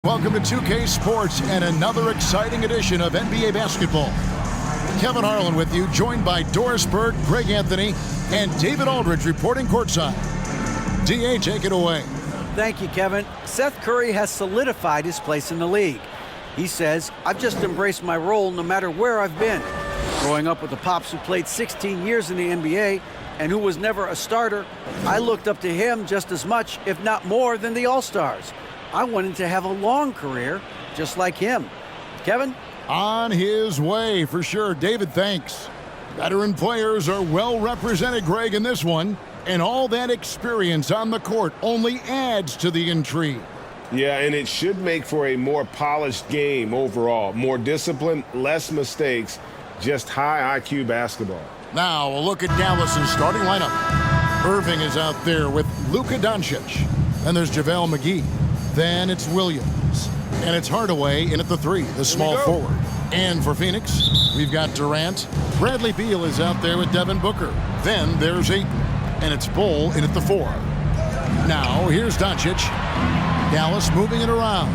Welcome to 2K Sports and another exciting edition of NBA basketball. Kevin Harlan with you, joined by Doris Berg, Greg Anthony, and David Aldridge reporting courtside. DA, take it away. Thank you, Kevin. Seth Curry has solidified his place in the league. He says, "I've just embraced my role no matter where I've been." Growing up with the Pops who played 16 years in the NBA and who was never a starter, I looked up to him just as much, if not more, than the All-Stars. I wanted to have a long career, just like him. Kevin? On his way, for sure. David, thanks. Veteran players are well represented, Greg, in this one. And all that experience on the court only adds to the intrigue. Yeah, and it should make for a more polished game overall. More discipline, less mistakes, just high IQ basketball. Now, a look at Dallas's starting lineup. Irving is out there with Luka Doncic. And there's JaVale McGee. Then it's Williams. And it's Hardaway in at the 3, the small forward. And for Phoenix, we've got Durant. Bradley Beal is out there with Devin Booker. Then there's Ayton. And it's Bull in at the 4. Now, here's Doncic. Dallas moving it around.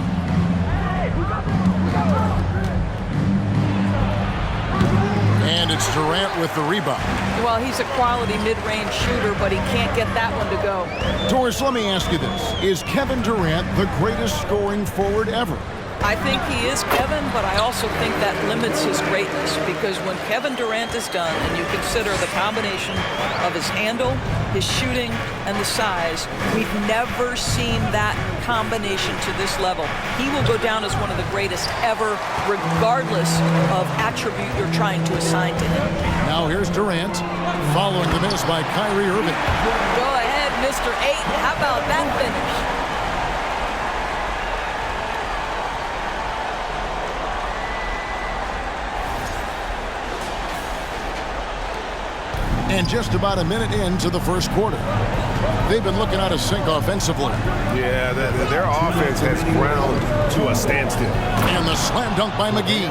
And it's Durant with the rebound. Well, he's a quality mid-range shooter, but he can't get that one to go. Doris, let me ask you this. Is Kevin Durant the greatest scoring forward ever? I think he is, Kevin, but I also think that limits his greatness, because when Kevin Durant is done and you consider the combination of his handle, his shooting, and the size, we've never seen that combination to this level. He will go down as one of the greatest ever, regardless of attribute you're trying to assign to him. Now here's Durant, following the miss by Kyrie Irving. Go ahead, Mr. 8. How about that finish? And just about a minute into the first quarter. They've been looking out of sync offensively. Yeah, their offense has ground to a standstill. And the slam dunk by McGee.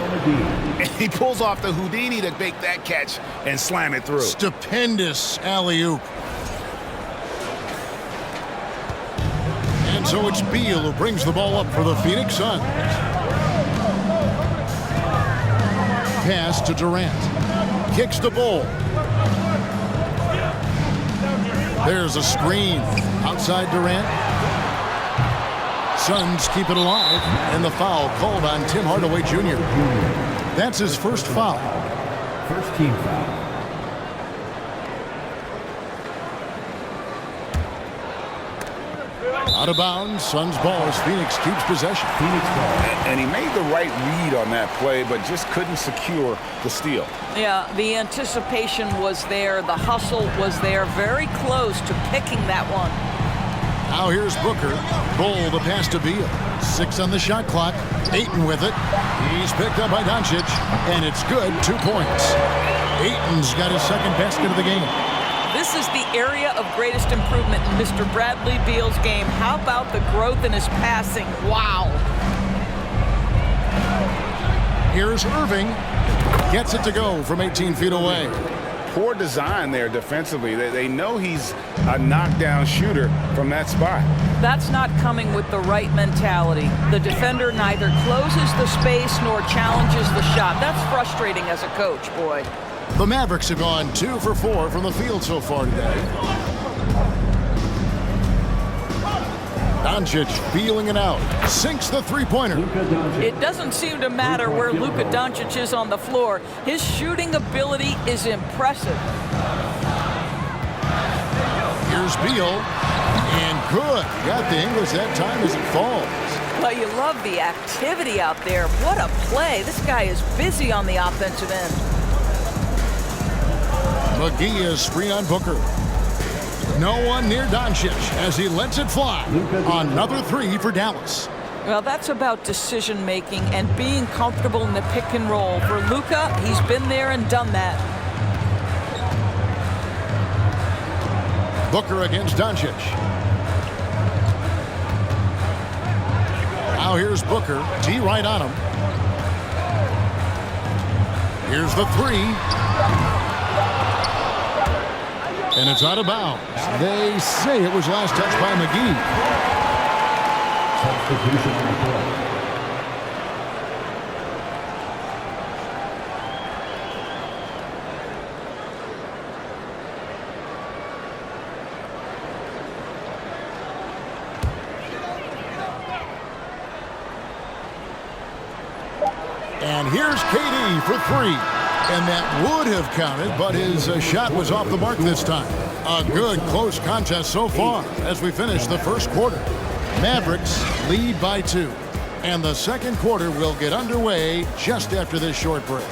And he pulls off the Houdini to make that catch and slam it through. Stupendous alley-oop. And so it's Beal who brings the ball up for the Phoenix Suns. Pass to Durant. Kicks the ball. There's a screen outside Durant. Suns keep it alive, and the foul called on Tim Hardaway Jr. That's his first foul. First team foul. Out of bounds, Suns ball as Phoenix keeps possession. Phoenix ball. And he made the right read on that play, but just couldn't secure the steal. Yeah, the anticipation was there. The hustle was there. Very close to picking that one. Now here's Booker. Bull the pass to Beal. 6 on the shot clock. Ayton with it. He's picked up by Doncic, and it's good. 2 points. Ayton's got his second basket of the game. This is the area of greatest improvement in Mr. Bradley Beal's game. How about the growth in his passing? Wow. Here's Irving. Gets it to go from 18 feet away. Poor design there defensively. They know he's a knockdown shooter from that spot. That's not coming with the right mentality. The defender neither closes the space nor challenges the shot. That's frustrating as a coach, boy. The Mavericks have gone 2 for 4 from the field so far today. Doncic feeling it out. Sinks the three-pointer. It doesn't seem to matter where Luka Doncic is on the floor. His shooting ability is impressive. Here's Beal. And good. Got the English that time as it falls. But you love the activity out there. What a play. This guy is busy on the offensive end. McGee is screen on Booker. No one near Doncic as he lets it fly. Another 3 for Dallas. Well, that's about decision-making and being comfortable in the pick and roll. For Luka, he's been there and done that. Booker against Doncic. Now here's Booker. D right on him. Here's the 3. And it's out of bounds. They say it was last touched by McGee. Substitution on the play. And here's KD for three. And that would have counted, but his shot was off the mark this time. A good close contest so far as we finish the first quarter. Mavericks lead by 2. And the second quarter will get underway just after this short break.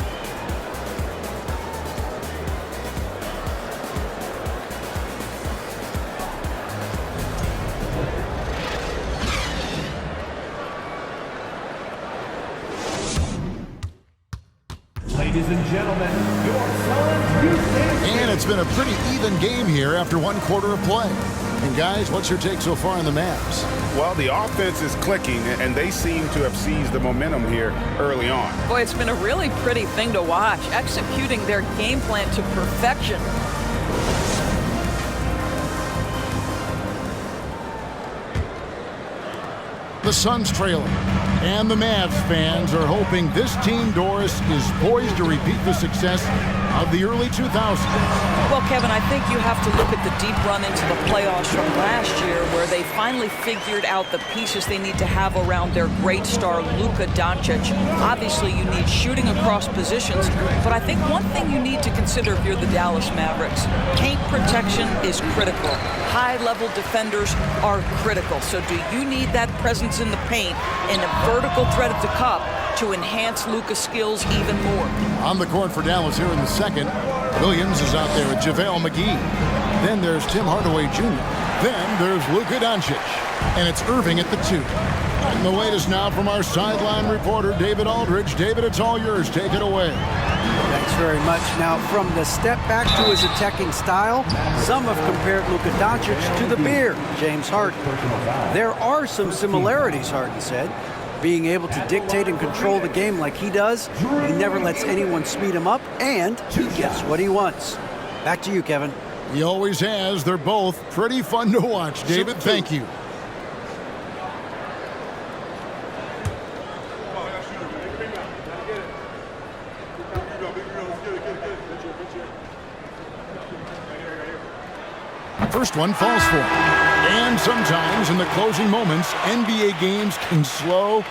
Ladies and gentlemen, your Suns Houston. And it's been a pretty even game here after one quarter of play. And guys, what's your take so far on the Mavs? Well, the offense is clicking, and they seem to have seized the momentum here early on. Boy, it's been a really pretty thing to watch, executing their game plan to perfection. The Suns trailing. And the Mavs fans are hoping this team, Doris, is poised to repeat the success of the early 2000s. Well, Kevin, I think you have to look at the deep run into the playoffs from last year where they finally figured out the pieces they need to have around their great star, Luka Doncic. Obviously, you need shooting across positions, but I think one thing you need to consider if you're the Dallas Mavericks, paint protection is critical. High-level defenders are critical. So do you need that presence in the paint and a vertical threat at the cup to enhance Luka's skills even more? On the court for Dallas here in the second. Williams is out there with JaVale McGee. Then there's Tim Hardaway Jr. Then there's Luka Doncic. And it's Irving at the 2. And the latest now from our sideline reporter, David Aldridge. David, it's all yours. Take it away. Thanks very much. Now, from the step back to his attacking style, some have compared Luka Doncic to the Bear, James Harden. There are some similarities, Harden said. Being able to dictate and control the game like he does, he never lets anyone speed him up, and he gets what he wants. Back to you, Kevin. He always has. They're both pretty fun to watch. David, thank you. First one falls for him. And sometimes in the closing moments, NBA games can slow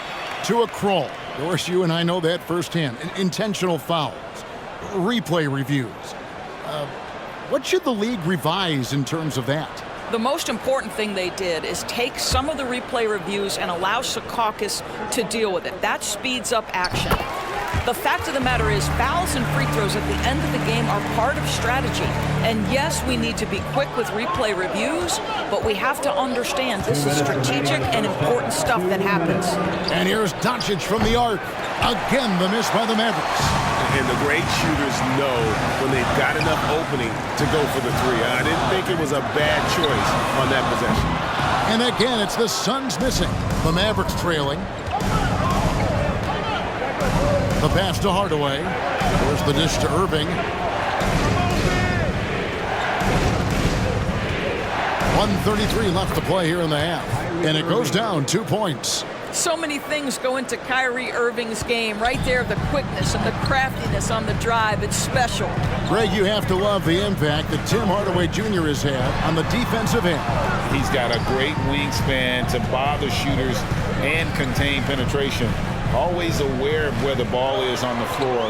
to a crawl. Of course, you and I know that firsthand. Intentional fouls, replay reviews. What should the league revise in terms of that? The most important thing they did is take some of the replay reviews and allow Secaucus to deal with it. That speeds up action. The fact of the matter is fouls and free throws at the end of the game are part of strategy. And yes, we need to be quick with replay reviews, but we have to understand this is strategic and important stuff that happens. And here's Doncic from the arc. Again, the miss by the Mavericks. And the great shooters know when they've got enough opening to go for the three. I didn't think it was a bad choice on that possession. And again, it's the Suns missing. The Mavericks trailing. The pass to Hardaway. There's the dish to Irving. 1:33 left to play here in the half. And it goes down 2 points. So many things go into Kyrie Irving's game. Right there, the quickness and the craftiness on the drive. It's special. Greg, you have to love the impact that Tim Hardaway Jr. has had on the defensive end. He's got a great wingspan to bother shooters and contain penetration. Always aware of where the ball is on the floor.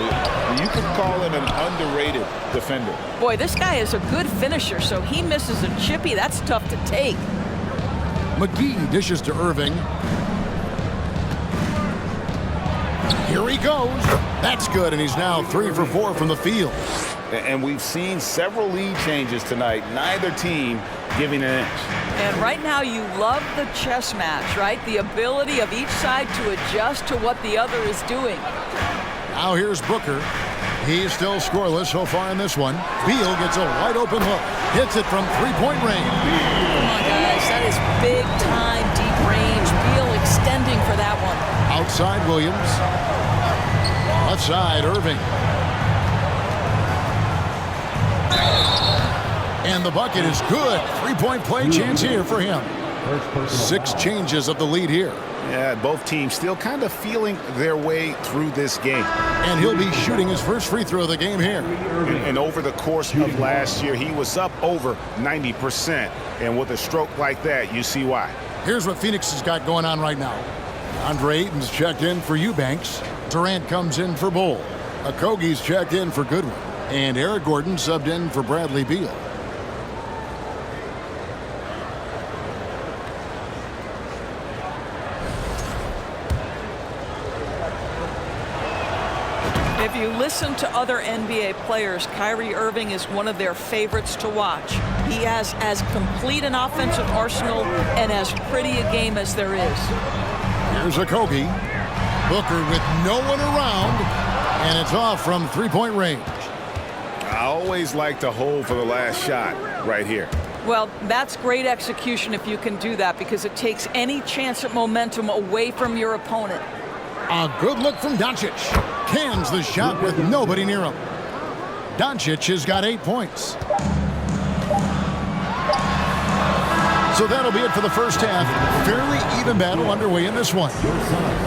You could call him an underrated defender. Boy, this guy is a good finisher, so he misses a chippy. That's tough to take. McGee dishes to Irving. Here he goes. That's good, and he's now 3 for 4 from the field. And we've seen several lead changes tonight. Neither team giving an inch. And right now you love the chess match, right? The ability of each side to adjust to what the other is doing. Now here's Booker. He's still scoreless so far in this one. Beal gets a wide open hook. Hits it from three-point range. Come on, guys. That is big time, deep range. Beal extending for that one. Outside Williams. Left side Irving. And the bucket is good. Three-point play chance here for him. 6 changes of the lead here. Yeah, both teams still kind of feeling their way through this game. And he'll be shooting his first free throw of the game here. And over the course of last year, he was up over 90%. And with a stroke like that, you see why. Here's what Phoenix has got going on right now. Andre Ayton's checked in for Eubanks. Durant comes in for Bull. Okogie's checked in for Goodwin. And Eric Gordon subbed in for Bradley Beal. If you listen to other NBA players, Kyrie Irving is one of their favorites to watch. He has as complete an offensive arsenal and as pretty a game as there is. Here's Okogie. Booker with no one around, and it's off from three-point range. I always like to hold for the last shot right here. Well, that's great execution if you can do that, because it takes any chance at momentum away from your opponent. A good look from Doncic. Cans the shot with nobody near him. Doncic has got 8 points. So that'll be it for the first half. Fairly even battle underway in this one.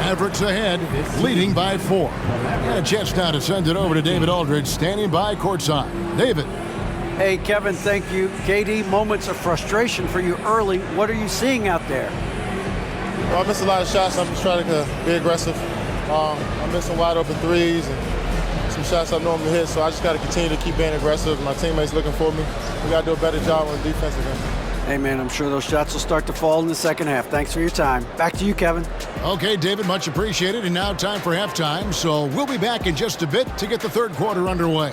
Mavericks ahead, leading by 4. And a chance now to send it over to David Aldridge, standing by courtside. David. Hey, Kevin, thank you. KD, moments of frustration for you early. What are you seeing out there? Well, I missed a lot of shots. I'm just trying to be aggressive. I'm missing wide open threes and some shots I normally hit, so I just got to continue to keep being aggressive. My teammates looking for me. We got to do a better job on the defensive end. Hey, man, I'm sure those shots will start to fall in the second half. Thanks for your time. Back to you, Kevin. Okay, David, much appreciated. And now time for halftime, so we'll be back in just a bit to get the third quarter underway.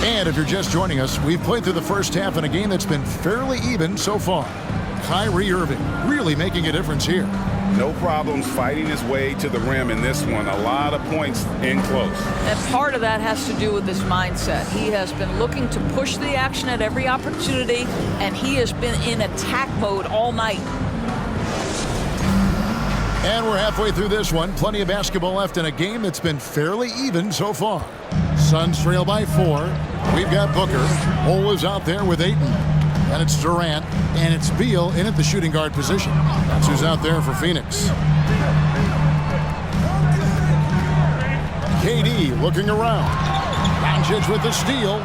And if you're just joining us, we've played through the first half in a game that's been fairly even so far. Kyrie Irving really making a difference here. No problems fighting his way to the rim in this one. A lot of points in close. And part of that has to do with his mindset. He has been looking to push the action at every opportunity, and he has been in attack mode all night. And we're halfway through this one. Plenty of basketball left in a game that's been fairly even so far. Suns trail by 4. We've got Booker. Bull is out there with Ayton. And it's Durant. And it's Beal in at the shooting guard position. That's who's out there for Phoenix. KD looking around. Doncic with the steal.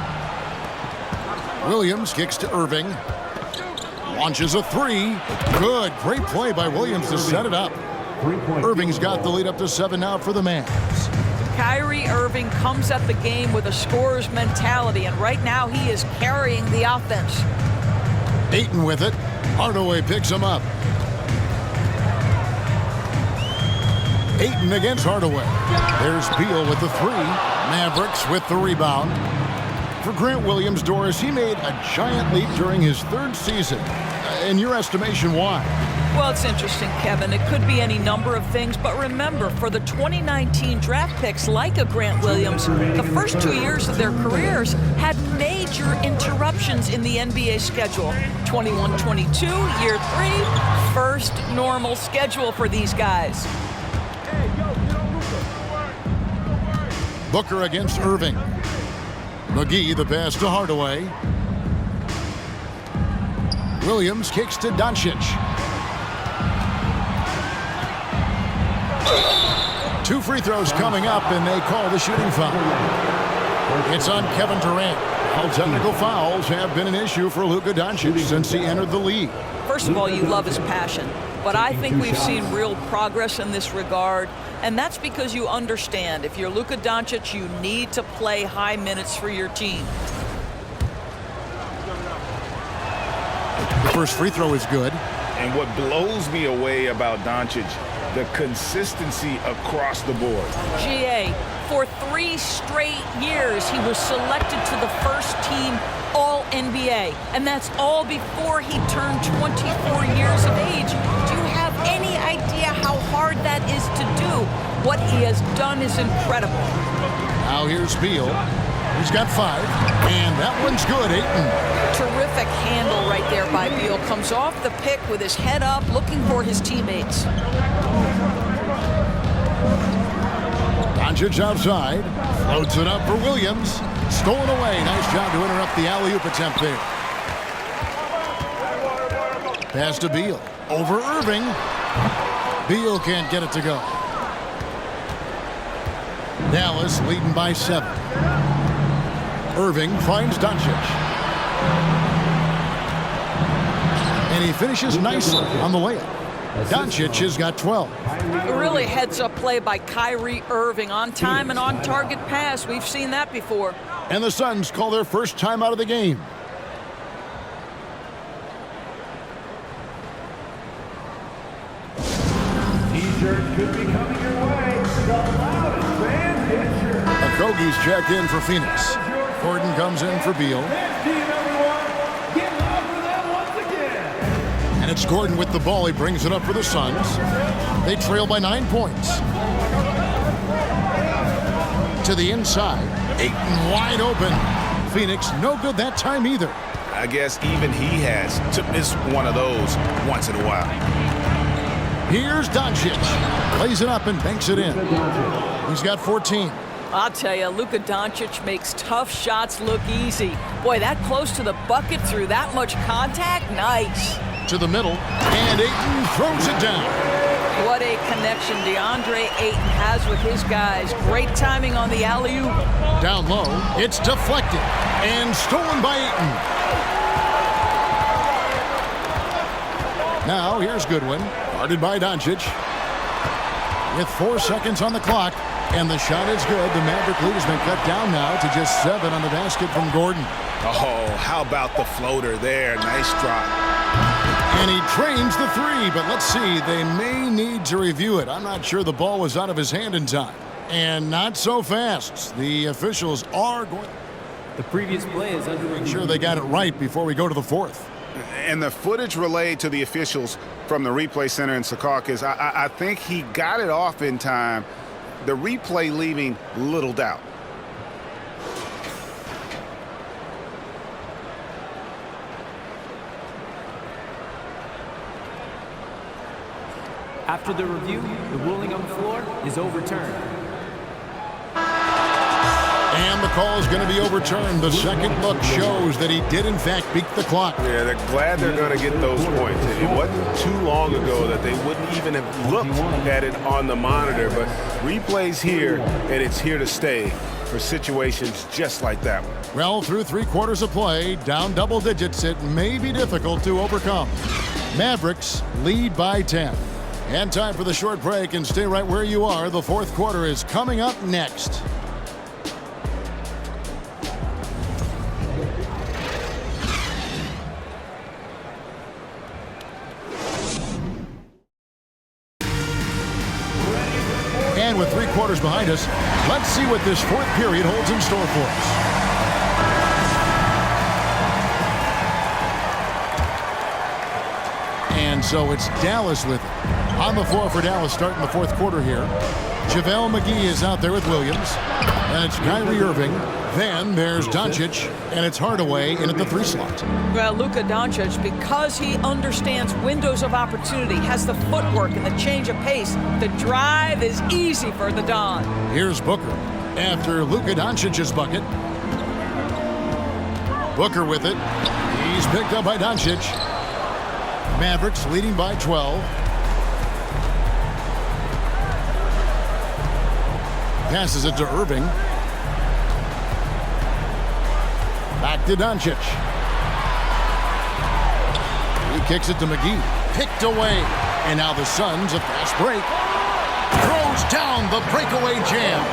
Williams kicks to Irving. Launches a 3. Good. Great play by Williams to set it up. Irving's got the lead up to 7 now for the Mavs. Kyrie Irving comes at the game with a scorer's mentality, and right now he is carrying the offense. Ayton with it. Hardaway picks him up. Ayton against Hardaway. There's Beal with the 3. Mavericks with the rebound. For Grant Williams, Doris, he made a giant leap during his 3rd season. In your estimation, why? Well, it's interesting, Kevin. It could be any number of things, but remember, for the 2019 draft picks like a Grant Williams, the first 2 years of their careers had major interruptions in the NBA schedule. 21-22, year 3, first normal schedule for these guys. Booker against Irving. McGee the pass to Hardaway. Williams kicks to Doncic. 2 free throws coming up, and they call the shooting foul. It's on Kevin Durant. All technical fouls have been an issue for Luka Doncic since he entered the league. First of all, you love his passion, but I think we've seen real progress in this regard, and that's because you understand if you're Luka Doncic, you need to play high minutes for your team. The first free throw is good. And what blows me away about Doncic, the consistency across the board. GA, for 3 straight years, he was selected to the first team All-NBA, and that's all before he turned 24 years of age. Do you have any idea how hard that is to do? What he has done is incredible. Now here's Beal. He's got 5, and that one's good, Ayton. Terrific handle right there by Beal. Comes off the pick with his head up, looking for his teammates. Doncic outside, floats it up for Williams. Stolen away. Nice job to interrupt the alley-oop attempt there. Pass to Beal. Over Irving. Beal can't get it to go. Dallas leading by 7. Irving finds Doncic. And he finishes nicely on the layup. Doncic has got 12. A really heads-up play by Kyrie Irving. On time and on target pass. We've seen that before. And the Suns call their first time out of the game. T-shirt could be coming your way. The loudest fan picture. Okogie's checked in for Phoenix. Gordon comes in for Beal. Next team, everyone. Get loud for them once again. And it's Gordon with the ball. He brings it up for the Suns. They trail by 9 points. To the inside. Ayton wide open. Phoenix no good that time either. I guess even he has to miss one of those once in a while. Here's Doncic. Plays it up and banks it in. He's got 14. I'll tell you, Luka Doncic makes tough shots look easy. Boy, that close to the bucket through that much contact, nice. To the middle, and Ayton throws it down. What a connection DeAndre Ayton has with his guys. Great timing on the alley-oop. Down low, it's deflected and stolen by Ayton. Now here's Goodwin, guarded by Doncic. With 4 seconds on the clock, and the shot is good. The Maverick lead has been cut down now to just 7 on the basket from Gordon. Oh, how about the floater there? Nice drop. And he trains the 3, but let's see, they may need to review it. I'm not sure the ball was out of his hand in time. And not so fast. The officials are going. The previous play is under review. Sure they got it right before we go to the 4th. And the footage relayed to the officials from the replay center in Secaucus, I think he got it off in time. The replay leaving little doubt. After the review, the ruling on the floor is overturned. And the call is going to be overturned. The second look shows that he did, in fact, beat the clock. Yeah, they're glad they're going to get those points. It wasn't too long ago that they wouldn't even have looked at it on the monitor, but replay's here, and it's here to stay for situations just like that one. Well, through 3 quarters of play, down double digits, it may be difficult to overcome. Mavericks lead by 10. And time for the short break, and stay right where you are. The 4th quarter is coming up next. And with 3 quarters behind us, let's see what this 4th period holds in store for us. And so it's Dallas with it. On the floor for Dallas starting the 4th quarter here. JaVale McGee is out there with Williams. And it's Kyrie Irving. Then there's Doncic. And it's Hardaway in at the 3 slot. Well, Luka Doncic, because he understands windows of opportunity, has the footwork and the change of pace, the drive is easy for the Don. Here's Booker after Luka Doncic's bucket. Booker with it. He's picked up by Doncic. Mavericks leading by 12. Passes it to Irving. Back to Doncic. He kicks it to McGee. Picked away. And now the Suns, a fast break. Throws down the breakaway jam.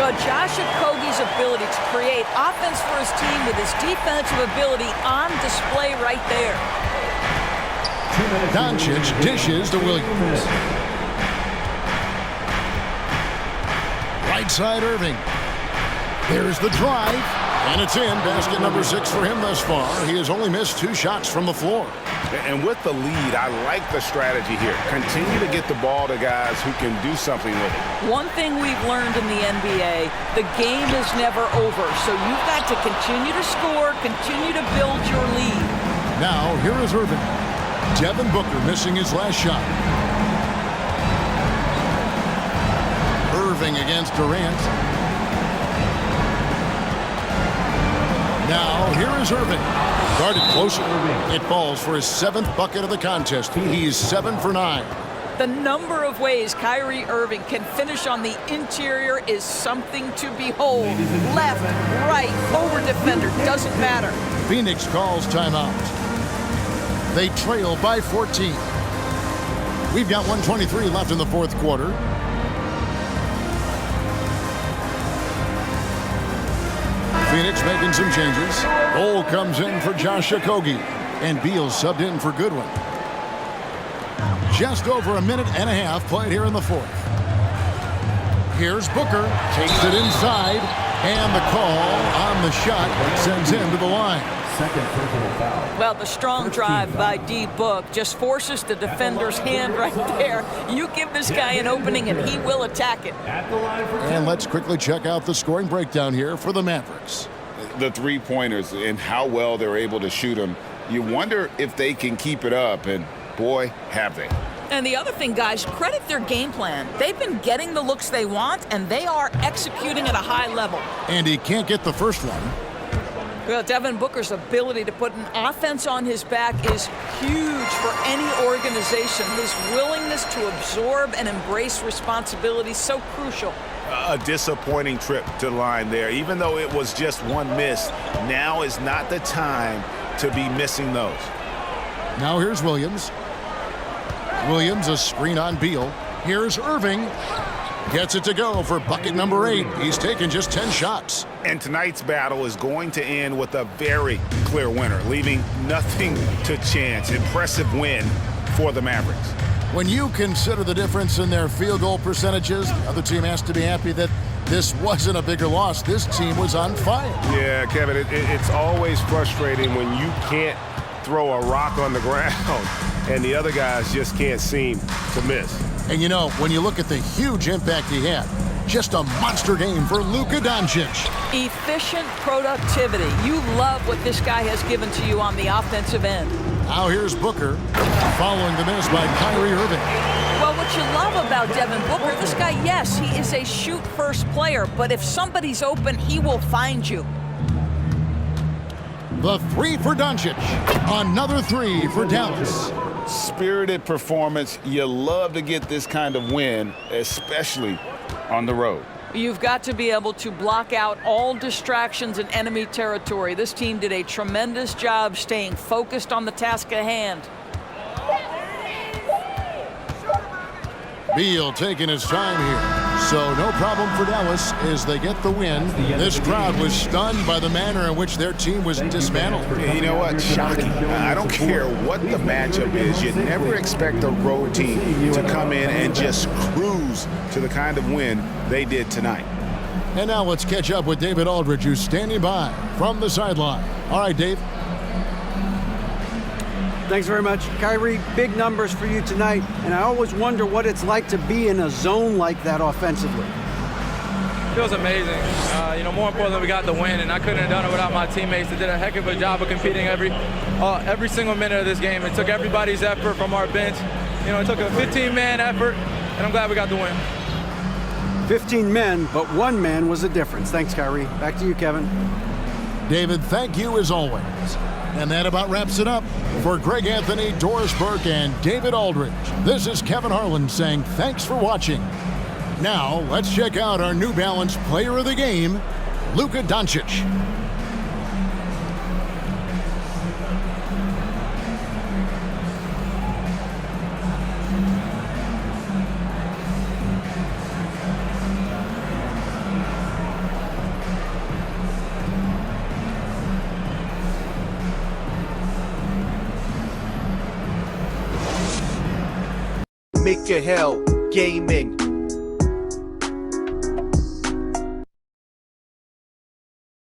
But Josh Okogie's ability to create offense for his team with his defensive ability on display right there. Doncic dishes to Williams. Right side Irving. There's the drive. And it's in. Basket number 6 for him thus far. He has only missed 2 shots from the floor. And with the lead, I like the strategy here. Continue to get the ball to guys who can do something with it. One thing we've learned in the NBA, the game is never over. So you've got to continue to score, continue to build your lead. Now, here is Irving. Devin Booker missing his last shot. Irving against Durant. Now, here is Irving. Guarded closer. It falls for his 7th bucket of the contest. He's 7 for 9. The number of ways Kyrie Irving can finish on the interior is something to behold. Left, right, over defender, doesn't matter. Phoenix calls timeout. They trail by 14. We've got 1:23 left in the 4th quarter. Phoenix making some changes. Cole comes in for Josh Okogie. And Beal subbed in for Goodwin. Just over a minute and a half played here in the 4th. Here's Booker. Takes it inside. And the call on the shot sends him to the line. Second personal foul. Well, the strong drive by D. Book just forces the defender's hand right there. You give this guy an opening and he will attack it. At the line for And let's quickly check out the scoring breakdown here for the Mavericks. The three-pointers and how well they're able to shoot them. You wonder if they can keep it up, and boy, have they. And the other thing, guys, credit their game plan. They've been getting the looks they want, and they are executing at a high level. And he can't get the first one. Well, Devin Booker's ability to put an offense on his back is huge for any organization. His willingness to absorb and embrace responsibility is so crucial. A disappointing trip to the line there. Even though it was just one miss, now is not the time to be missing those. Now here's Williams. Williams, a screen on Beal. Here's Irving. Gets it to go for bucket number 8. He's taken just 10 shots. And tonight's battle is going to end with a very clear winner, leaving nothing to chance. Impressive win for the Mavericks. When you consider the difference in their field goal percentages, the other team has to be happy that this wasn't a bigger loss. This team was on fire. Yeah, Kevin, it's always frustrating when you can't throw a rock on the ground and the other guys just can't seem to miss. And you know, when you look at the huge impact he had, just a monster game for Luka Doncic. Efficient productivity. You love what this guy has given to you on the offensive end. Now here's Booker, following the miss by Kyrie Irving. Well, what you love about Devin Booker, this guy, yes, he is a shoot-first player, but if somebody's open, he will find you. The 3 for Doncic. Another 3 for Dallas. Spirited performance. You love to get this kind of win, especially on the road. You've got to be able to block out all distractions in enemy territory. This team did a tremendous job staying focused on the task at hand. Beal taking his time here. So no problem for Dallas as they get the win. This crowd was stunned by the manner in which their team was dismantled. You know what? Shocking. I don't care what the matchup is. You never expect a road team to come in and just cruise to the kind of win they did tonight. And now let's catch up with David Aldridge, who's standing by from the sideline. All right, Dave. Thanks very much. Kyrie, big numbers for you tonight, and I always wonder what it's like to be in a zone like that offensively. Feels amazing. More importantly, we got the win, and I couldn't have done it without my teammates. They did a heck of a job of competing every single minute of this game. It took everybody's effort from our bench. It took a 15-man effort, and I'm glad we got the win. 15 men, but one man was the difference. Thanks, Kyrie. Back to you, Kevin. David, thank you as always. And that about wraps it up. For Greg Anthony, Doris Burke, and David Aldridge, this is Kevin Harlan saying thanks for watching. Now, let's check out our New Balance player of the game, Luka Doncic. Make your hell gaming